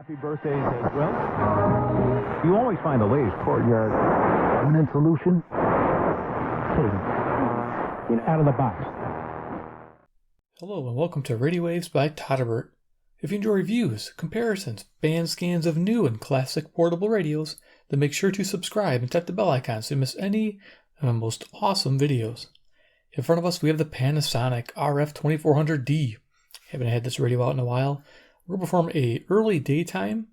Happy birthdays as well. You always find the latest courtyard permanent solution. Out of the box. Hello and welcome to Radio Waves by Todderbert. If you enjoy reviews, comparisons, band scans of new and classic portable radios, then make sure to subscribe and tap the bell icon so you miss any of my most awesome videos. In front of us we have the Panasonic RF-2400D. Haven't had this radio out in a while. We're going to perform a early daytime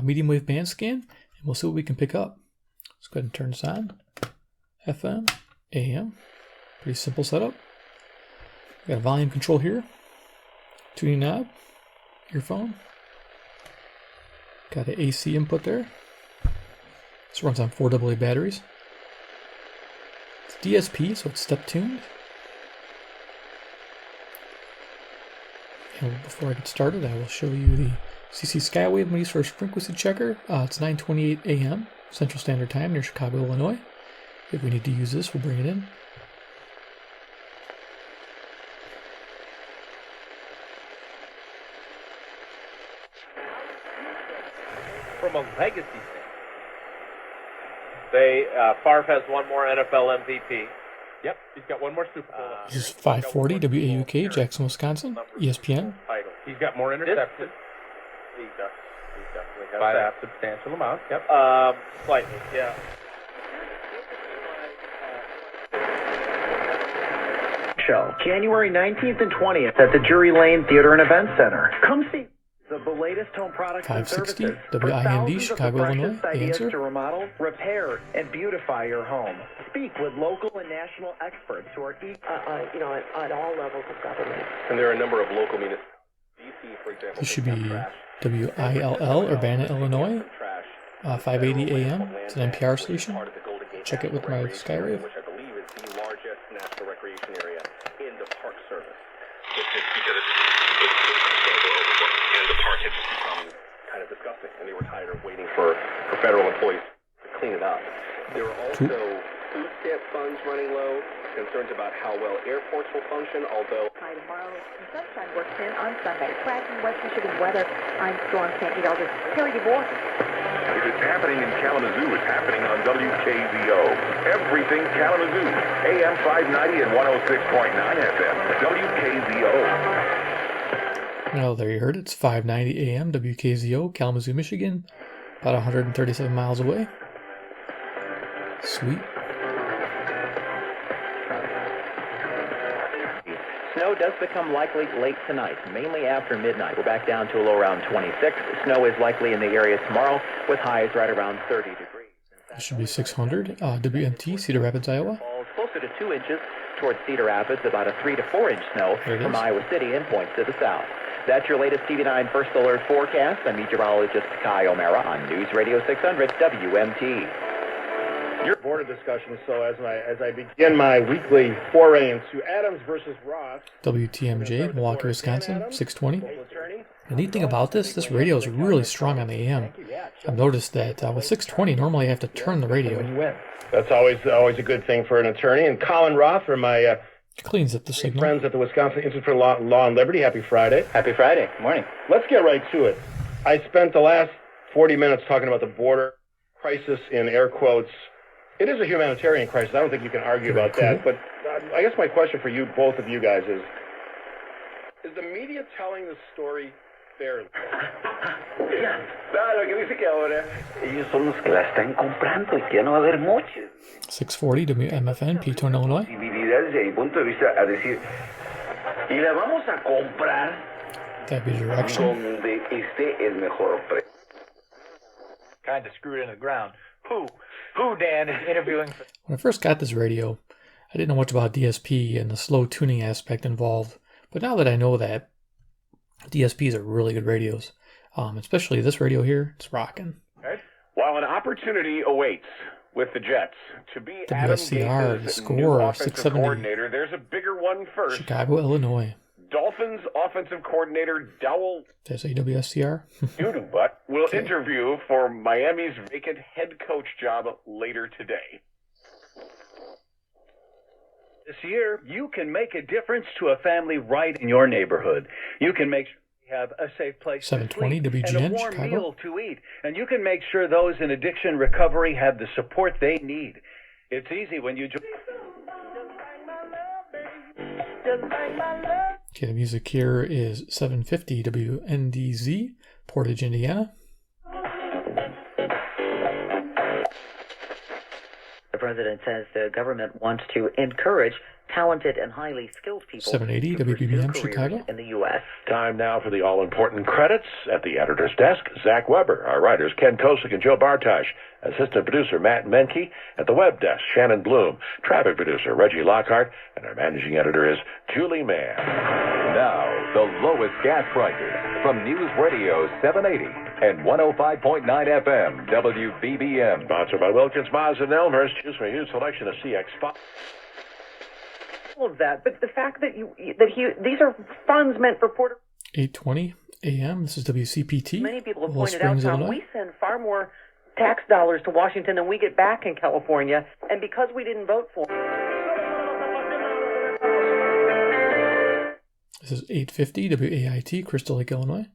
medium wave band scan, and we'll see what we can pick up. Let's go ahead and turn this on. FM, AM, pretty simple setup. We got a volume control here, tuning knob, earphone, got an AC input there. This runs on 4 AA batteries. It's DSP, so it's step tuned. And before I get started, I will show you the CC Skywave I'm going to use for a frequency checker. It's 9:28 a.m. Central Standard Time near Chicago, Illinois. If we need to use this, we'll bring it in. From a legacy standpoint. Favre has one more NFL MVP. Yep, he's got one more Super Bowl. This is 540 WAUK, Jackson, Wisconsin, ESPN. He's got more interceptions. He definitely has by that substantial amount. Yep. Slightly, yeah. Show January 19th and 20th at the Drury Lane Theater and Event Center. Come see the latest home products and 560 services. WIND, Chicago, Illinois. Answer. To remodel, repair, and beautify your home. Speak with local and national experts who are at all levels of government. And there are a number of local municipalities. DC, for example. This should be WILL, Urbana, Illinois. 580 AM. It's an NPR station. Check it with my Skywave. Which I believe is the largest national recreation area in the Park Service. And the park had just become kind of disgusting, and they were tired of waiting for federal employees to clean it up. There were also food stamp funds running low, concerns about how well airports will function, although... Hi, tomorrow, the sunshine works in on Sunday. Tracking West Michigan weather, I'm Storm Canty. I'll just tell you more. If it's happening in Kalamazoo, it's happening on WKZO. Everything Kalamazoo. AM 590 and 106.9 FM. WKZO. Well, there you heard it. It's 590 AM, WKZO, Kalamazoo, Michigan. About 137 miles away. Sweet. Snow does become likely late tonight, mainly after midnight. We're back down to a low around 26. Snow is likely in the area tomorrow, with highs right around 30 degrees. It should be 600. WMT, Cedar Rapids, Iowa. Falls closer to 2 inches towards Cedar Rapids, about a 3 to 4 inch snow from Iowa City and points to the south. That's your latest TV9 First Alert forecast. I'm meteorologist Kai O'Mara on News Radio 600 WMT. Your border discussion, so as I begin my weekly foray into Adams versus Ross. WTMJ, Milwaukee, Wisconsin, 620. The neat thing about this radio is really strong on the AM. I've noticed that with 620, normally I have to turn the radio. That's always a good thing for an attorney. And Colin Roth from my cleans up the signal. Friends at the Wisconsin Institute for Law and Liberty. Happy Friday. Happy Friday. Good morning. Let's get right to it. I spent the last 40 minutes talking about the border crisis in air quotes. It is a humanitarian crisis. I don't think you can argue about that. But I guess my question for you, both of you guys, is the media telling the story fairly? Claro, que dice que ahora ellos son los que la están comprando y que ya no va a haber muchos. 640 WMFN, Peton, Illinois. Desde mi punto de vista, a decir, y la vamos a comprar donde esté el mejor precio. Kind of screwed into the ground. Who, Dan, is interviewing? When I first got this radio, I didn't know much about DSP and the slow tuning aspect involved. But now that I know that, DSPs are really good radios. Especially this radio here, it's rockin'. While an opportunity awaits with the Jets to be WSCR, the score, 670. Coordinator, there's a bigger one first. Chicago, Illinois. Dolphins offensive coordinator Dowell. Did I say WSCR? Udubutt will interview for Miami's vacant head coach job later today. This year, you can make a difference to a family right in your neighborhood. You can make sure have a safe place 720 to sleep WGN, and a warm Chicago. meal to eat. And you can make sure those in addiction recovery have the support they need. It's easy when you Okay, the music here is 750 WNDZ, Portage, Indiana. The president says the government wants to encourage talented and highly skilled people 780 WBBM, Chicago. in the U.S. Time now for the all-important credits. At the editor's desk, Zach Weber. Our writers, Ken Kosick and Joe Bartosh. Assistant producer, Matt Menke. At the web desk, Shannon Bloom. Traffic producer, Reggie Lockhart. And our managing editor is Julie Mann. Now, the lowest gas prices from News Radio 780 and 105.9 FM WBBM. Sponsored by Wilkins Mazda and Elmhurst. Choose from a huge selection of CX5. Of that, but the fact that these are funds meant for Puerto 820 AM. This is WCPT. Many people have Willow pointed Springs, out, Tom, Illinois. we send far more tax dollars to Washington than we get back in California, and because we didn't vote for it. This is 850 WAIT, Crystal Lake, Illinois.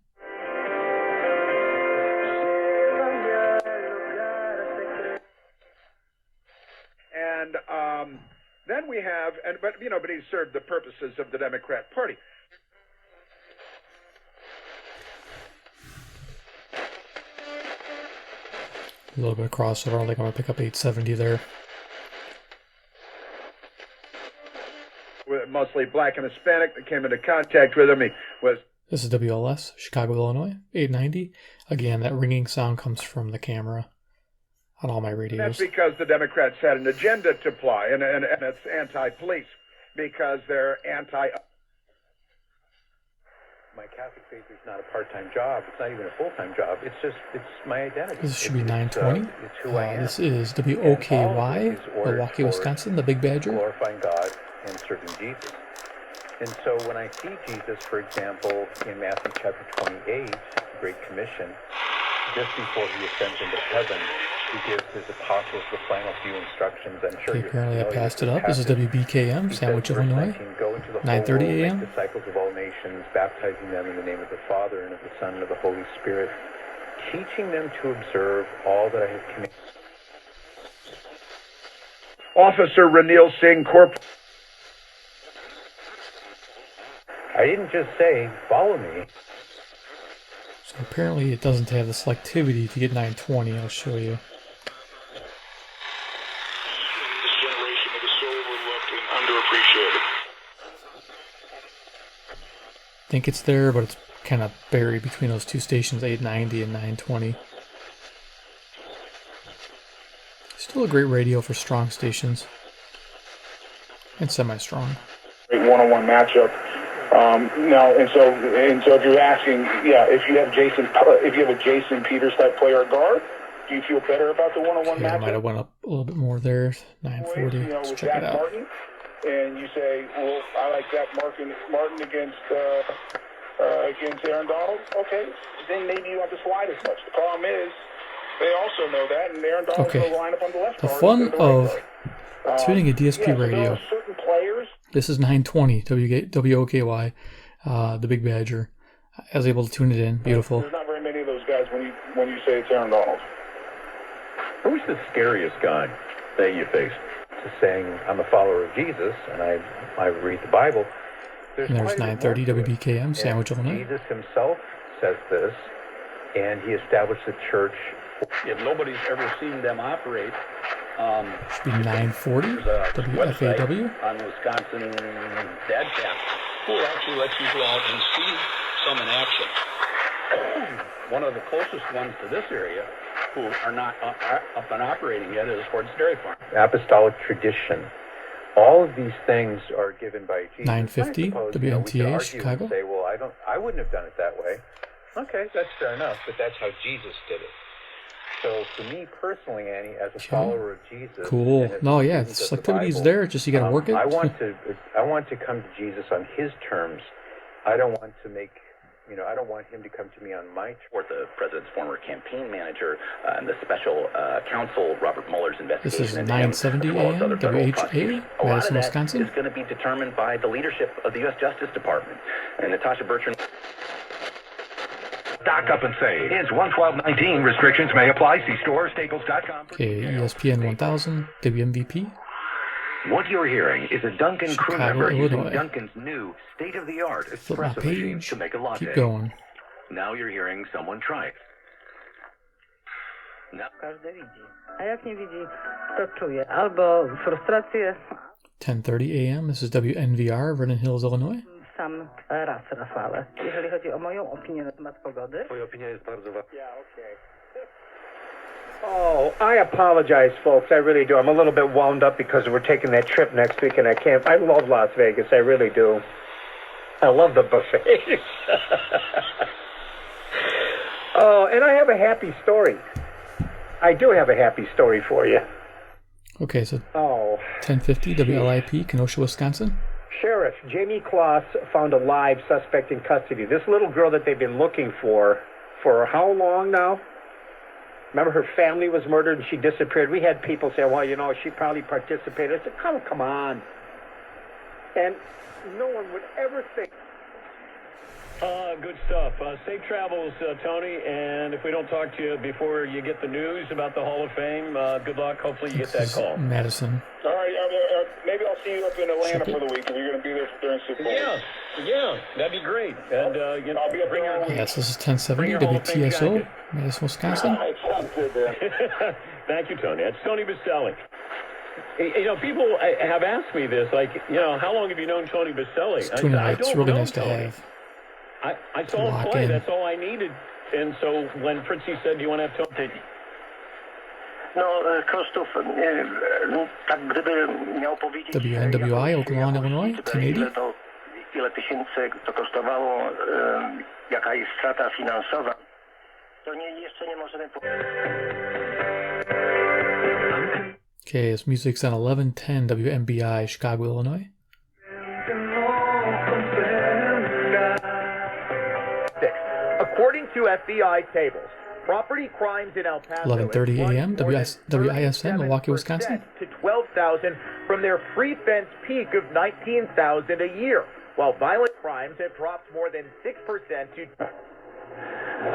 And then we have, but he served the purposes of the Democrat Party. A little bit of crossover. I think I'm going to pick up 870 there. Mostly black and Hispanic that came into contact with him. This is WLS, Chicago, Illinois, 890. Again, that ringing sound comes from the camera on all my radios. That's because the Democrats had an agenda to apply, and it's anti-police, because they're anti... My Catholic faith is not a part-time job. It's not even a full-time job. It's my identity. This should be 920. It's who I am. This is WOKY, Milwaukee, Wisconsin, the Big Badger. Glorifying God and serving Jesus. And so when I see Jesus, for example, in Matthew chapter 28, the Great Commission, just before he ascends into heaven, he gives his apostles the final few instructions. I'm sure Okay, apparently I passed it up. This is WBKM, Sandwich, Illinois, 930 AM. Make disciples of all nations, baptizing them in the name of the Father and of the Son and of the Holy Spirit, teaching them to observe all that I have commanded. Officer Ranil Singh, Corporal. I didn't just say, follow me. So apparently it doesn't have the selectivity to get 920. I'll show you. This generation that is so overlooked and underappreciated. I think it's there, but it's kind of buried between those two stations, 890 and 920. Still a great radio for strong stations. And semi-strong. Great one-on-one matchup. So if you're asking, if you have a Jason Peters type player guard, do you feel better about the one-on-one Okay, matchup? I might have went up a little bit more there, 940. Let's with check Zach it out. Martin, and you say, well, I like Zach Martin against Aaron Donald. Okay, then maybe you don't have to slide as much. The problem is, they also know that, and Aaron Donald's going to line up on the left The guard. fun of tuning a DSP so radio. there are certain players. This is 920 WOKY, the Big Badger. I was able to tune it in. Beautiful. There's not very many of those guys when you say it's Aaron Donald. Who's the scariest guy that you faced? To saying I'm a follower of Jesus and I read the Bible. And there's 930 WBKM, Sandwich, Illinois. Jesus himself says this, and he established the church. If nobody's ever seen them operate, should be 940 WFAW. on Wisconsin Dad Camp, who actually lets you go out and see some in action. One of the closest ones to this area, who are not up and operating yet, is Ford's Dairy Farm. Apostolic tradition. All of these things are given by Jesus. 950 WMTA, Chicago. Say, well, I wouldn't have done it that way. Okay, that's fair enough, but that's how Jesus did it. So for me personally, Annie, as a follower of Jesus, cool. No, yeah, the selectivity is there. Just you got to work it. I want to come to Jesus on His terms. I don't want to make. I don't want him to come to me on my terms. Or the president's former campaign manager and the special counsel, Robert Mueller's investigation. This is 970 AM, WHA, Madison, Wisconsin. Is going to be determined by the leadership of the U.S. Justice Department. And Natasha Bertrand. Stock up and save. Ends 1/12/19. Restrictions may apply. See store or staples.com. Okay, ESPN 1000, WMVP. What you're hearing is a Duncan crew member using Illinois. Duncan's new state-of-the-art Flip my espresso machine page. to make a latte. Keep going. Now you're hearing someone try it. Now. Każdy widzi. A jak nie widzi, to czuje albo frustrację. 10:30 a.m. This is WNVR, Vernon Hills, Illinois. Sam raz, Rafale. Jeżeli chodzi o moją opinię na temat pogody. Twoja opinia jest bardzo ważna. Oh, I apologize, folks. I really do. I'm a little bit wound up because we're taking that trip next week, and I can't. I love Las Vegas. I really do. I love the buffet. Oh, and I have a happy story. I do have a happy story for you. Okay, so Oh. 10:50 WLIP, Kenosha, Wisconsin. Sheriff Jamie Kloss found a live suspect in custody. This little girl that they've been looking for how long now? Remember, her family was murdered and she disappeared. We had people say, well, you know, she probably participated. I said, come on. And no one would ever think. Good stuff. Safe travels, Tony. And if we don't talk to you before you get the news about the Hall of Fame, good luck. Hopefully you get that call. Madison. All right, maybe I'll see you up in Atlanta for the week if you're going to be there during Super Bowl. Yeah, that'd be great. And you know, I'll be up bring your Yes, this is 1070 WTSO, Madison, Wisconsin. Thank you, Tony. That's Tony Baselli. You know, people have asked me this, like, you know, how long have you known Tony Baselli? It's 2 nights. It's really nice to have. I saw him play. That's all I needed. And so when Fritzy said, do you want to have Tony? No, Krzysztof, tak gdyby miał powiedzieć... WNWI, Oklahoma, Illinois, 1080. Ile tysięcy to kosztowało, jaka jest strata finansowa, to jeszcze nie możemy... Okay, this music's on 1110 WMBI, Chicago, Illinois. According to FBI tables, property crimes in El Paso 11:30 a.m. WISN, Milwaukee, Wisconsin. to 12,000 from their pre-fence peak of 19,000 a year, while violent crimes have dropped more than 6% to...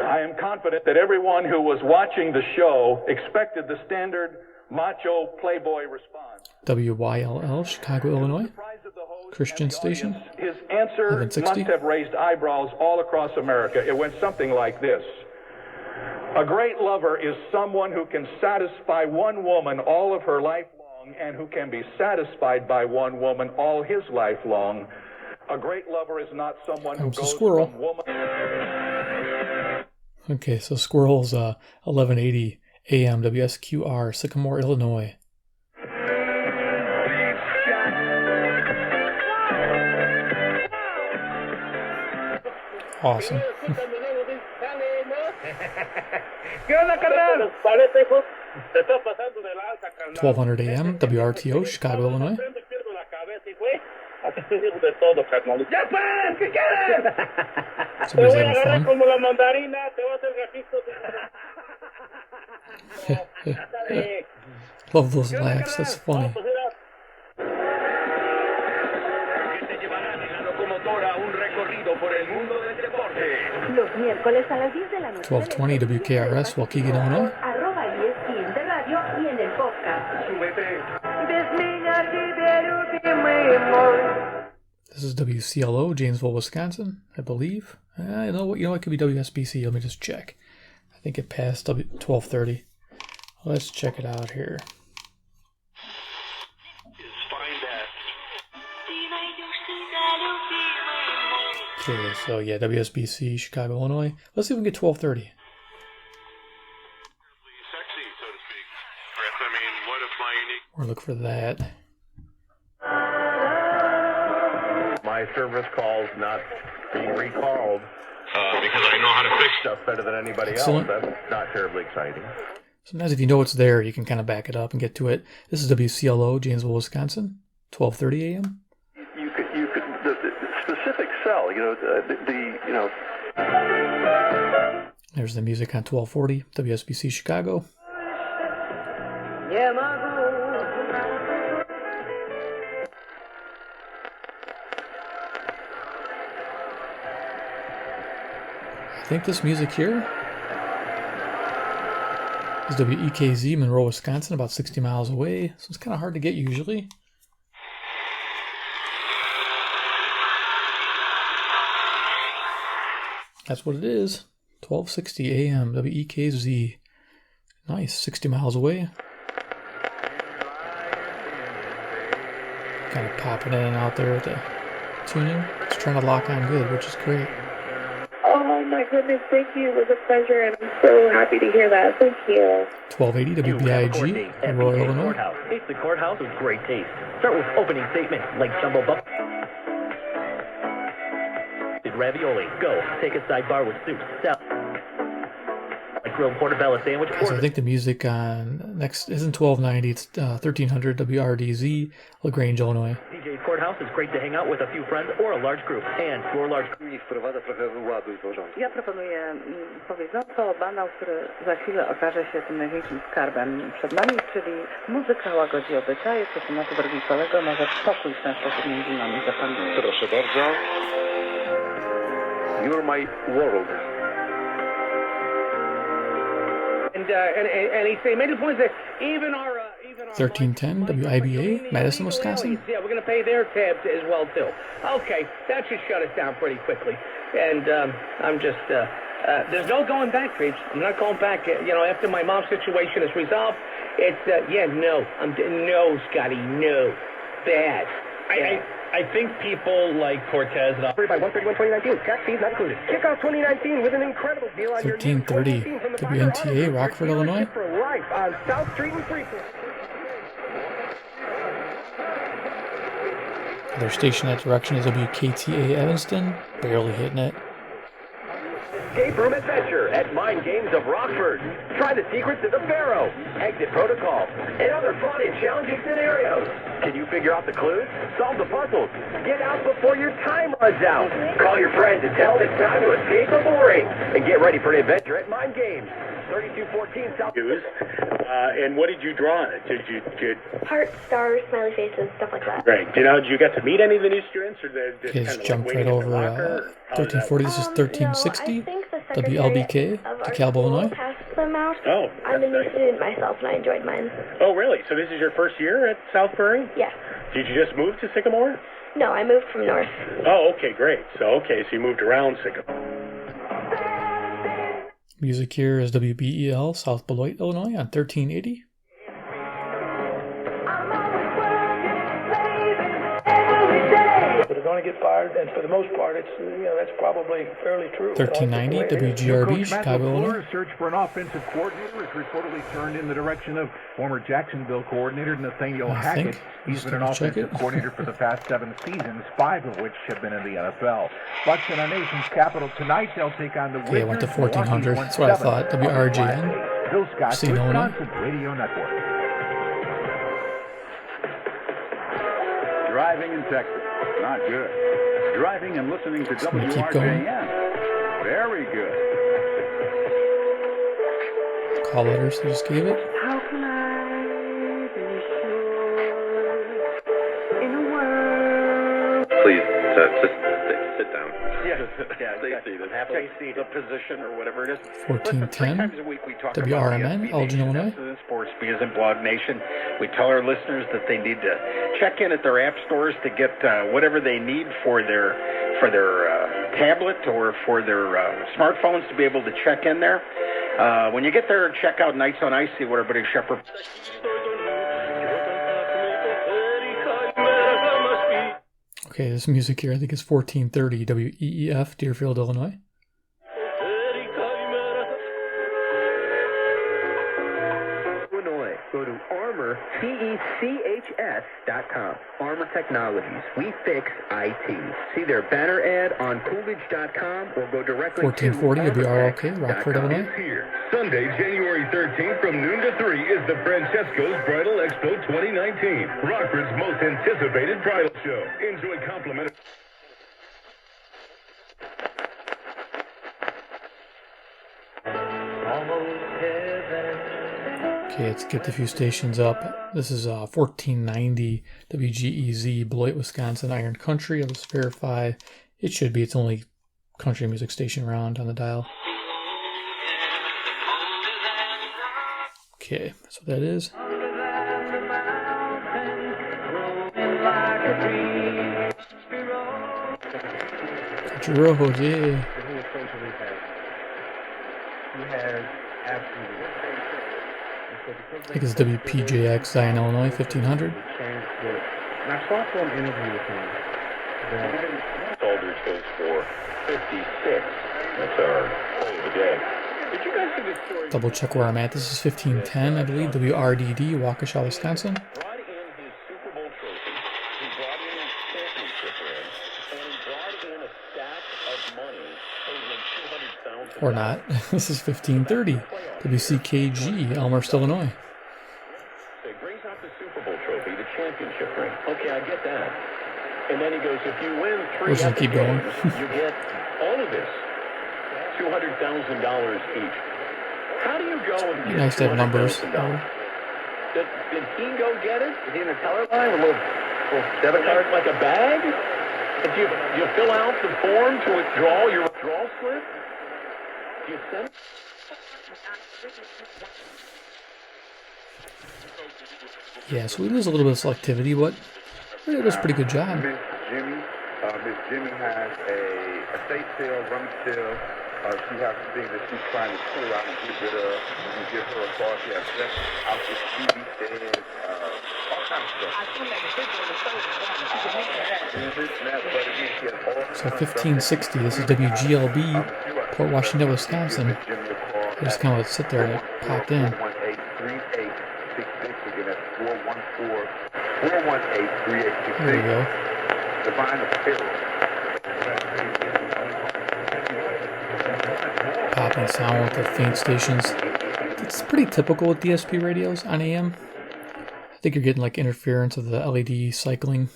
I am confident that everyone who was watching the show expected the standard macho playboy response. WYLL, Chicago, Illinois. Christian station. His answer 1160. must have raised eyebrows all across America. It went something like this. A great lover is someone who can satisfy one woman all of her life long and who can be satisfied by one woman all his life long. A great lover is not someone who goes squirrel. from woman... Okay, so Squirrel's 1180 AM WSQR, Sycamore, Illinois. Awesome. 1200 AM WRTO, Chicago, Illinois. Somebody's having fun. Love those laughs, that's funny. Los miércoles a las 10 de la noche. 1220 WKRS, Waukegan, Illinois. Arroba ESPN de radio y en el podcast. This is WCLO, Janesville, Wisconsin, I believe. You know what? It could be WSBC. Let me just check. I think it passed 1230. Let's check it out here. Okay, so yeah, WSBC, Chicago, Illinois. Let's see if we can get 1230. Or look for that. My service calls not being recalled because I know how to fix stuff better than anybody Excellent. else. That's not terribly exciting. Sometimes if you know it's there, you can kind of back it up and get to it. This is WCLO, Janesville, Wisconsin, 1230 AM. You could the specific cell, There's the music on 1240, WSBC, Chicago. think this music here is WEKZ, Monroe, Wisconsin, about 60 miles away, so it's kind of hard to get usually. That's what it is. 1260 AM, WEKZ. Nice, 60 miles away. Kind of popping in and out there with the tuning. It's trying to lock on good, which is great. Oh my goodness, thank you. It was a pleasure, and I'm so happy to hear that. Thank you. 1280 WBIG in Roy, Illinois. Taste the courthouse with great taste. Start with opening statements like jumbo buck. Ravioli. Go. Take a sidebar with soup. Salad. Like grilled portobello sandwich. So I think the music on next isn't 1290. It's 1300 WRDZ, LaGrange, Illinois. DJ's Courthouse is great to hang out with a few friends or a large group. And your large group. Ja proponuję powiedząco banał, który za chwilę okaże się tym największym skarbem przed nami, czyli muzyka łagodzi obyczaje. Proszę na to, drogi kolego, może spokój w ten sposób między nami zapanuje. Proszę bardzo. You're my world. And he said, made the point that even our 1310 WIBA, Madison, Wisconsin. Yeah, we're going to pay their tabs as well too. Okay, that should shut us down pretty quickly. And I'm just there's no going back, Creeps. I'm not going back. You know, after my mom's situation is resolved, it's no, Scotty, no, bad. I think people like Cortez and by 131-2019, tax fees not included. Kick off 2019 with an incredible deal on 1330 WNTA, Rockford, Illinois. For life on South Street in Freeport. Their station at direction is WKTA Evanston, barely hitting it. Escape room adventure at Mind Games of Rockford. Try the secrets of the Pharaoh, exit protocol, and other fun and challenging scenarios. Can you figure out the clues? Solve the puzzles. Get out before your time runs out. Call your friends and tell them it's time to escape the boring. And get ready for an adventure at Mind Games. 3214 South. And what did you draw on it? Did you hearts, stars, smiley faces, stuff like that. Great. You know, did you get to meet any of the new students, or they just He's jumped right over 1340. This is 1360 WLBK, DeKalb, Illinois. Passed them out. Oh, I'm a new student myself, and I enjoyed mine. Oh, really? So this is your first year at Southbury? Yeah. Did you just move to Sycamore? No, I moved from North. Oh, okay, great. So you moved around Sycamore. Music here is WBEL, South Beloit, Illinois, on 1380. They're going to get fired, and for the most part, it's that's probably fairly true. 1390 WGRB, Chicago, Illinois. Search for an offensive coordinator is reportedly turned in the direction of former Jacksonville coordinator Nathaniel Hackett. He's been an offensive coordinator for the past 7 seasons, 5 of which have been in the NFL. Bucks in our nation's capital tonight. They'll take on the Wizards. I went to 1400. That's what I thought. WRGN. Bill Scott, Wisconsin Radio Network. Driving in Texas, not good. Driving and listening to WRJN, very good. Call letters they just gave it. How can I be sure in a world? Please, just sit down. Stay seated. Happily seated. The position or whatever it is. 1410 WRMN, Elgin, Illinois. Sports Business Blog Nation. We tell our listeners that they need to check in at their app stores to get whatever they need for their tablet or for their smartphones to be able to check in there. When you get there, check out Nights on Ice, see what everybody Shepherd. Okay, this music here, I think it's 1430 WEEF, Deerfield, Illinois. Go to ArmorTechs.com. Armor Technologies. We fix IT. See their banner ad on Coolidge.com or go directly 1440 WRLK, Rockford, Illinois. Here. Sunday, January 13th from noon to 3 is the Francesco's Bridal Expo 2019. Rockford's most anticipated bridal show. Enjoy complimentary. Okay, let's get the few stations up. This is 1490 WGEZ, Beloit, Wisconsin, Iron Country. I'll just verify. It should be. It's only country music station around on the dial. Okay, so that is. Country Road, yeah. I think it's WPJX, Zion, Illinois, 1500. And I saw an interview with him that Alders goes for 56. That's our play of the day. Did you guys see this story? Double check where I'm at. This is 1510, I believe. WRDD, Waukesha, Wisconsin. Brought in his Super Bowl trophy. He brought in his championship ring. And he brought in a stack of money totaling $200,000. Or not. This is 1530. WCKG, Elmhurst, Illinois. So he brings out the Super Bowl trophy, the championship ring. Okay, I get that. And then he goes, if you win 3 We're just gonna keep going. you get all of this. $200,000 each. How do you go and get Nice to have numbers. Did he go get it? Is he in the teller line with a little debit card? Like a bag? Did you fill out the form to withdraw your withdrawal slip? Do you send? Yeah, so we lose a little bit of selectivity, but it does a pretty good job. Miss Jimmy has a estate sale, rummage sale. She has things that she's trying to pull out and get rid of. You can give her a call. She has just out the TV stands, all kinds of stuff. So 1560, this is WGLB, Port Washington, Wisconsin. I just kind of sit there and it popped in. 418-3866. There we go. Divine Apparel. Popping sound with the faint stations. It's pretty typical with DSP radios on AM. I think you're getting like interference of the LED cycling.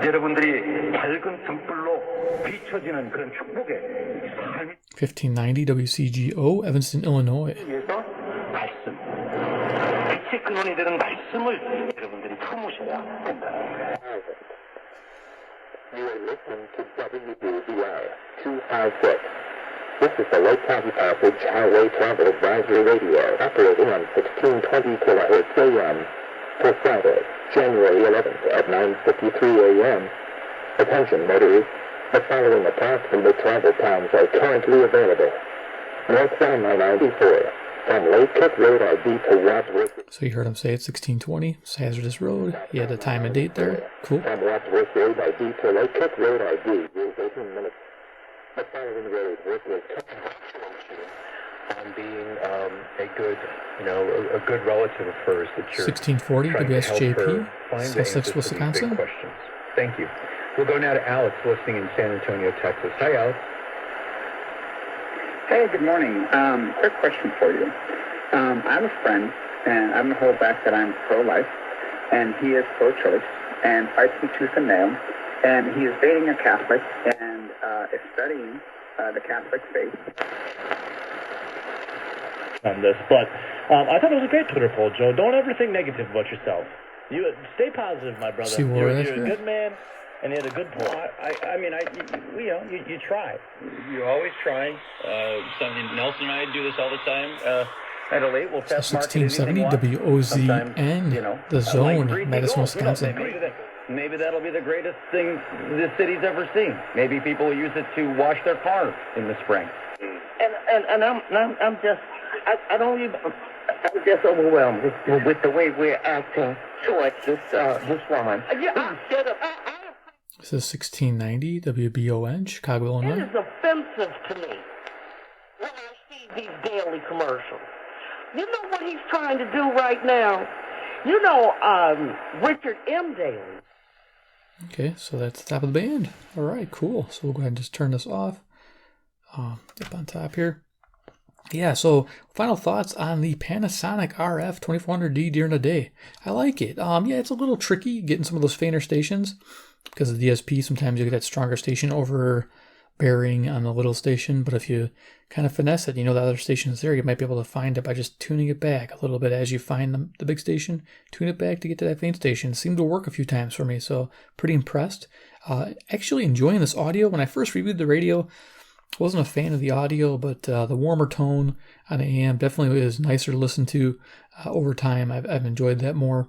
여러분들이 밝은 등불로 비춰지는 그런 축복의 1590 WCGO, Evanston, Illinois. 위해서 말씀, 빛의 근원이 되는 말씀을 여러분들이 품으셔야 된다는 거예요. You are listening to WBVR 256. This is the Lake County Passage Highway Travel Advisory Radio, operating on 1620 kHz AM for Friday, January 11th at 9:53 a.m. Attention motorists, the following approximate travel times are currently available. Northbound 994, from Lake Cook Road RD to Wadsworth. So you heard him say it's 1620, it's hazardous road. He had the time and date there. Cool. From Wadsworth Road RD to Lake Cook Road RD, is 18 minutes. The following road work is on being a good, a good relative of hers that you're 1640 WSJP, Sussex, Wisconsin. Questions. Thank you. We'll go now to Alex, listening in San Antonio, Texas. Hi, Alex. Hey, good morning. Quick question for you. I have a friend, and I'm going to hold back that I'm pro-life, and he is pro-choice, and fights me tooth and nail, and he is dating a Catholic, and is studying the Catholic faith. On this, but I thought it was a great Twitter poll, Joe. Don't ever think negative about yourself. You stay positive, my brother. You're a good man, and you had a good poll. You try. You always try. Something Nelson and I do this all the time. At a late, we'll test market 1670 WOZN, the Zone, Madison, Wisconsin. Maybe that'll be the greatest thing this city's ever seen. Maybe people will use it to wash their cars in the spring. And I'm just. I'm just overwhelmed with the way we're acting towards this woman. This is 1690 WBON, Chicago, Illinois. It is offensive to me when I see these daily commercials. You know what he's trying to do right now? Richard M. Daley. Okay, so that's the top of the band. All right, cool. So we'll go ahead and just turn this off. Up on top here. Yeah, so final thoughts on the Panasonic RF-2400D during the day. I like it. Yeah, it's a little tricky getting some of those fainter stations because of the DSP. Sometimes you get that stronger station over bearing on the little station, but if you kind of finesse it, you know the other station's there, you might be able to find it by just tuning it back a little bit as you find the big station. Tune it back to get to that faint station. It seemed to work a few times for me, so pretty impressed. Actually enjoying this audio. When I first reviewed the radio, wasn't a fan of the audio, but the warmer tone on the AM definitely is nicer to listen to over time. I've enjoyed that more.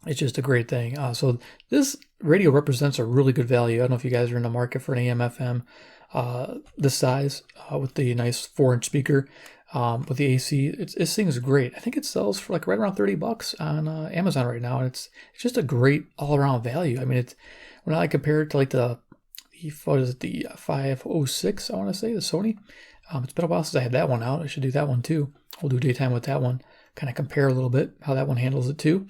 It's just a great thing. So this radio represents a really good value. I don't know if you guys are in the market for an AM FM this size with the nice 4-inch speaker with the AC. This thing is great. I think it sells for like right around $30 on Amazon right now, and it's just a great all-around value. I mean, when I compare it to like the 506, I want to say, the Sony. It's been a while since I had that one out. I should do that one too. We'll do daytime with that one. Kind of compare a little bit how that one handles it too.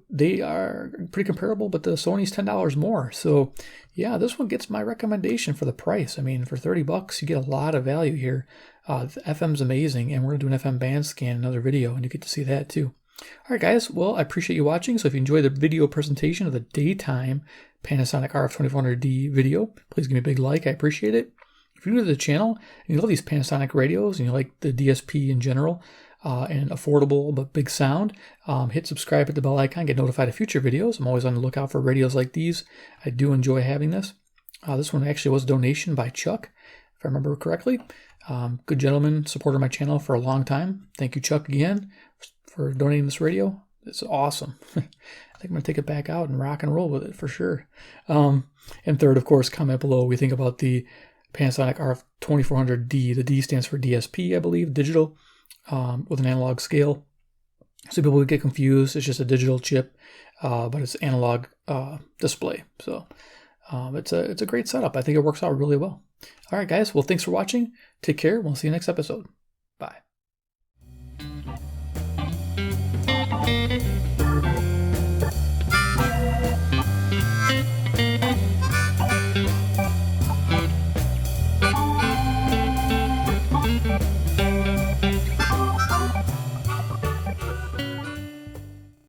They are pretty comparable, but the Sony's $10 more. So yeah, this one gets my recommendation for the price. I mean, for $30, you get a lot of value here. The FM's amazing, and we're gonna do an FM band scan, another video, and you get to see that too. All right, guys. Well, I appreciate you watching. So if you enjoyed the video presentation of the daytime Panasonic RF-2400D video, please give me a big like. I appreciate it. If you're new to the channel and you love these Panasonic radios and you like the DSP in general, and affordable but big sound, hit subscribe, hit the bell icon, get notified of future videos. I'm always on the lookout for radios like these. I do enjoy having this. This one actually was a donation by Chuck, if I remember correctly. Good gentleman, supported my channel for a long time. Thank you, Chuck, again for donating this radio. It's awesome. I think I'm going to take it back out and rock and roll with it for sure. And third, of course, comment below what we think about the Panasonic RF-2400D. The D stands for DSP, I believe, digital, with an analog scale. So people would get confused. It's just a digital chip, but it's analog display. So it's a great setup. I think it works out really well. All right, guys. Well, thanks for watching. Take care. We'll see you next episode. Bye.